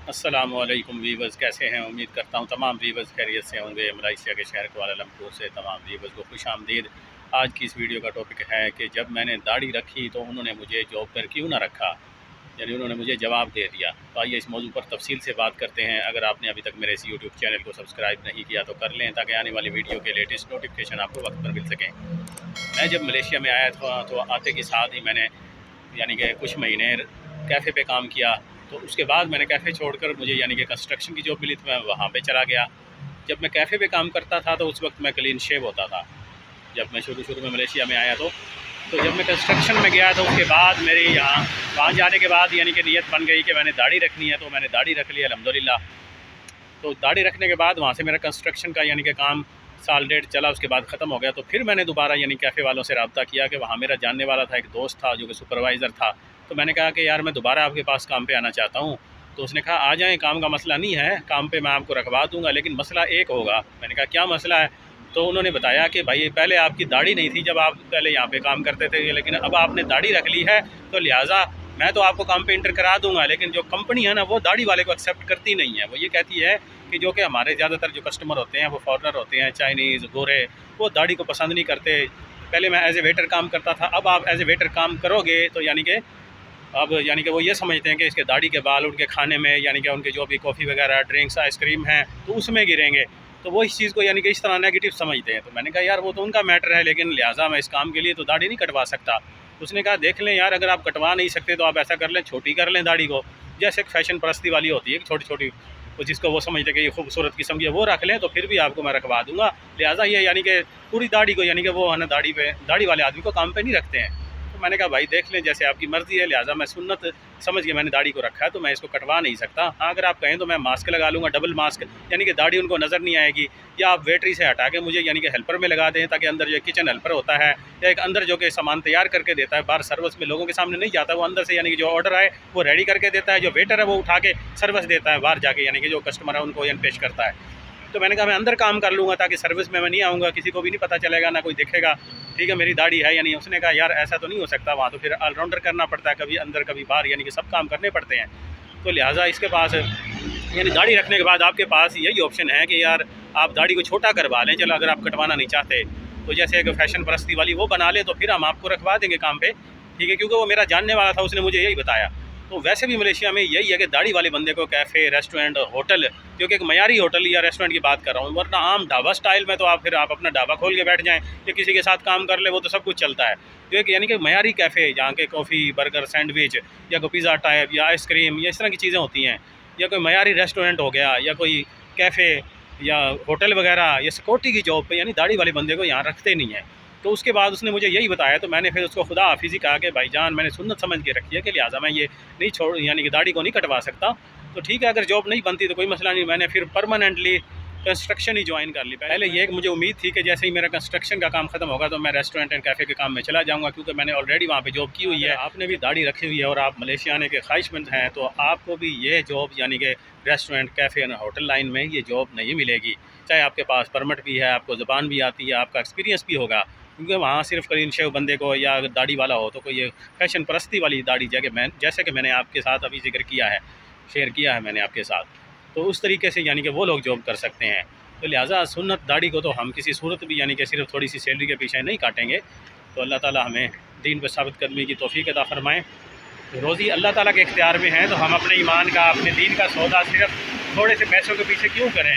अस्सलामुअलैकुम वीवर्स, कैसे हैं? उम्मीद करता हूँ तमाम वीवर्स खैरियत से होंगे। मलेशिया के शहर कुआलालंपुर से तमाम वीवर्स को खुश आमदीद। आज की इस वीडियो का टॉपिक है कि जब मैंने दाढ़ी रखी तो उन्होंने मुझे जॉब पर क्यों ना रखा, यानी उन्होंने मुझे जवाब दे दिया। तो आइए इस मौजू पर तफसील से बात करते हैं। अगर आपने अभी तक मेरे इस यूट्यूब चैनल को सब्सक्राइब नहीं किया तो कर लें, ताकि आने वाली वीडियो के लेटेस्ट नोटिफिकेशन आपको वक्त पर मिल सकें। मैं जब मलेशिया में आया था तो आते के साथ ही मैंने यानी कि कुछ महीने कैफ़े पे काम किया। तो उसके बाद मैंने कैफ़े छोड़कर मुझे यानी कि कंस्ट्रक्शन की जॉब मिली, तो मैं वहाँ पे चला गया। जब मैं कैफ़े पे काम करता था तो उस वक्त मैं क्लीन शेव होता था। जब मैं शुरू में मलेशिया में आया तो जब मैं कंस्ट्रक्शन में गया तो उसके बाद मेरी वहाँ जाने के बाद यानी कि नीयत बन गई कि मैंने दाढ़ी रखनी है, तो मैंने दाढ़ी रख ली अल्हम्दुलिल्लाह। तो दाढ़ी रखने के बाद वहाँ से मेरा कंस्ट्रक्शन का यानी कि काम साल डेढ़ चला, उसके बाद ख़त्म हो गया। तो फिर मैंने दोबारा यानी कैफ़े वालों से रब्ता किया कि वहाँ मेरा जानने वाला था, एक दोस्त था जो कि सुपरवाइज़र था। तो मैंने कहा कि यार मैं दोबारा आपके पास काम पे आना चाहता हूँ। तो उसने कहा आ जाएँ, काम का मसला नहीं है, काम पे मैं आपको रखवा दूँगा, लेकिन मसला एक होगा। मैंने कहा क्या मसला है? तो उन्होंने बताया कि भाई पहले आपकी दाढ़ी नहीं थी जब आप पहले यहाँ पे काम करते थे, लेकिन अब आपने दाढ़ी रख ली है, तो लिहाजा मैं तो आपको काम पे इंटर करा दूँगा, लेकिन जो कंपनी है ना वो दाढ़ी वाले को एक्सेप्ट करती नहीं है। वो ये कहती है कि जो कि हमारे ज़्यादातर जो कस्टमर होते हैं वो फॉरेनर होते हैं, चाइनीज़, गोरे, वो दाढ़ी को पसंद नहीं करते। पहले मैं एज़ ए वेटर काम करता था, अब आप एज़ ए वेटर काम करोगे तो यानी कि अब यानी कि वो ये समझते हैं कि इसके दाढ़ी के बाल उनके खाने में, यानी कि उनके जो भी कॉफ़ी वगैरह, ड्रिंक्स, आइसक्रीम हैं, तो उसमें गिरेंगे। तो वो इस चीज़ को यानी कि इस तरह नेगेटिव समझते हैं। तो मैंने कहा यार वो तो उनका मैटर है, लेकिन लिहाजा मैं इस काम के लिए तो दाढ़ी नहीं कटवा सकता। तो उसने कहा देख लें यार, अगर आप कटवा नहीं सकते तो आप ऐसा कर लें, छोटी कर लें दाढ़ी को। जैसे एक फ़ैशन परस्ती वाली होती है छोटी छोटी, वो जिसको वो समझते कि ये खूबसूरत किस्म की है, वो रख लें तो फिर भी आपको मैं रखवा दूँगा। लिहाजा ये यानी कि पूरी दाढ़ी को, यानी कि वो है ना दाढ़ी वाले आदमी को काम पे नहीं रखते हैं। तो मैंने कहा भाई देख लें, जैसे आपकी मर्ज़ी है, लिहाजा मैं सुन्नत समझ के मैंने दाढ़ी को रखा है, तो मैं इसको कटवा नहीं सकता। हाँ, अगर आप कहें तो मैं मास्क लगा लूँगा, डबल मास्क, यानी कि दाढ़ी उनको नज़र नहीं आएगी। या आप वेटरी से हटा के मुझे यानी कि हेल्पर में लगा दें, ताकि अंदर जो किचन हेल्पर होता है या एक अंदर जो कि सामान तैयार करके देता है, बाहर सर्विस में लोगों के सामने नहीं जाता, वो अंदर से यानी कि जो ऑर्डर आए वो रेडी करके देता है। जो वेटर है वो उठा के सर्विस देता है बाहर जाके, यानी कि जो कस्टमर है उनको यानी पेश करता है। तो मैंने कहा मैं अंदर काम कर लूँगा, ताकि सर्विस में मैं नहीं आऊँगा, किसी को भी नहीं पता चलेगा, ना कोई देखेगा, ठीक है मेरी दाढ़ी है या नहीं। उसने कहा यार ऐसा तो नहीं हो सकता, वहाँ तो फिर ऑलराउंडर करना पड़ता है, कभी अंदर कभी बाहर, यानी कि सब काम करने पड़ते हैं। तो लिहाजा इसके पास यानी दाढ़ी रखने के बाद आपके पास यही ऑप्शन है कि यार आप दाढ़ी को छोटा करवा लें। चलो अगर आप कटवाना नहीं चाहते तो जैसे एक फ़ैशन परस्ती वाली वो बना लें, तो फिर हम आपको रखवा देंगे काम पे, ठीक है, क्योंकि वो मेरा जानने वाला था, उसने मुझे यही बताया। तो वैसे भी मलेशिया में यही है कि दाढ़ी वाले बंदे को कैफ़े, रेस्टोरेंट, होटल, क्योंकि एक मयारी होटल या रेस्टोरेंट की बात कर रहा हूँ, वरना आम ढाबा स्टाइल में तो आप अपना ढाबा खोल के बैठ जाएँ या किसी के साथ काम कर ले, वो तो सब कुछ चलता है। तो एक यानी कि मयारी कैफ़े जहाँ के कॉफ़ी, बर्गर, सैंडविच या कोई पिज़्ज़ा टाइप या आइसक्रीम या इस तरह की चीज़ें होती हैं, या कोई मयारी रेस्टोरेंट हो गया, या कोई कैफ़े या होटल वगैरह, या सिक्योरिटी की जॉब पे यानी दाढ़ी वाले बंदे को यहाँ रखते नहीं हैं। तो उसके बाद उसने मुझे यही बताया, तो मैंने फिर उसको खुदा हाफिज़ ही कहा कि भाईजान मैंने सुन्नत समझ के रखी है कि लिहाजा मैं ये नहीं छोड़, यानी कि दाढ़ी को नहीं कटवा सकता। तो ठीक है, अगर जॉब नहीं बनती तो कोई मसला नहीं। मैंने फिर परमानेंटली कंस्ट्रक्शन ही ज्वाइन कर ली। पहले ये मुझे उम्मीद थी कि जैसे ही मेरा कंस्ट्रक्शन का काम खत्म होगा तो मैं रेस्टोरेंट एंड कैफ़े के काम में चला जाऊंगा, क्योंकि मैंने ऑलरेडी वहाँ पे जॉब की हुई है। आपने भी दाढ़ी रखी हुई है और आप मलेशिया आने के ख्वाहिशमंद हैं, तो आपको भी ये जॉब यानी कि restaurant, cafe and hotel line में ये जॉब नहीं मिलेगी। चाहे आपके पास परमिट भी है, आपको ज़बान भी आती है, आपका एक्सपीरियंस भी होगा, क्योंकि वहाँ सिर्फ क्लीन शेव बंदे को या अगर दाढ़ी वाला हो तो कोई ये फैशन परस्ती वाली दाढ़ी, जैसे कि मैंने आपके साथ अभी जिक्र किया है, शेयर किया है मैंने आपके साथ, तो उस तरीके से यानी कि वो लोग जॉब कर सकते हैं। तो लिहाजा सुन्नत दाढ़ी को तो हम किसी सूरत भी यानी कि सिर्फ थोड़ी सी सैलरी के पीछे नहीं काटेंगे। तो अल्लाह ताला हमें दीन पर साबित कदमी की तौफीक अता फ़रमाएँ। रोज़ी अल्लाह ताला के इख्तियार में है, तो हम अपने ईमान का, अपने दीन का सौदा सिर्फ थोड़े से पैसों के पीछे क्यों करें।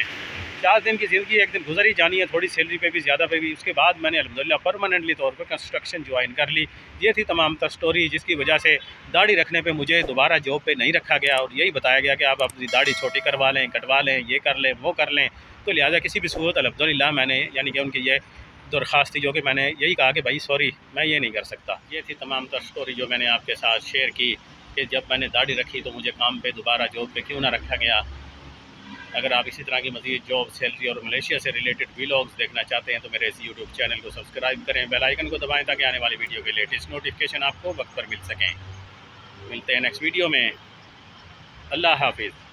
4 दिन की ज़िंदगी एक दिन गुजर ही जानी है, थोड़ी सैलरी पे भी, ज़्यादा पे भी। उसके बाद मैंने अल्हम्दुलिल्लाह परमानेंटली तौर पर कंस्ट्रक्शन ज्वाइन कर ली। ये थी तमाम तर स्टोरी, जिसकी वजह से दाढ़ी रखने पे मुझे दोबारा जॉब पे नहीं रखा गया, और यही बताया गया कि आप अपनी दाढ़ी छोटी करवा लें, कटवा लें, ये कर लें, वो कर लें। तो लिहाजा किसी भी सूरत अल्हम्दुलिल्लाह मैंने यानी कि उनकी ये दरख्वास्त थी, जो कि मैंने यही कहा कि भाई सॉरी मैं ये नहीं कर सकता। ये थी तमाम तर स्टोरी जो मैंने आपके साथ शेयर की कि जब मैंने दाढ़ी रखी तो मुझे काम पे दोबारा जॉब पे क्यों ना रखा गया। अगर आप इसी तरह की मज़ीद जॉब, सैलरी और मलेशिया से रिलेटेड व्लॉग्स देखना चाहते हैं तो मेरे इस यूट्यूब चैनल को सब्सक्राइब करें, बेल आइकन को दबाएं, ताकि आने वाली वीडियो के लेटेस्ट नोटिफिकेशन आपको वक्त पर मिल सकें। मिलते हैं नेक्स्ट वीडियो में। अल्लाह हाफिज़।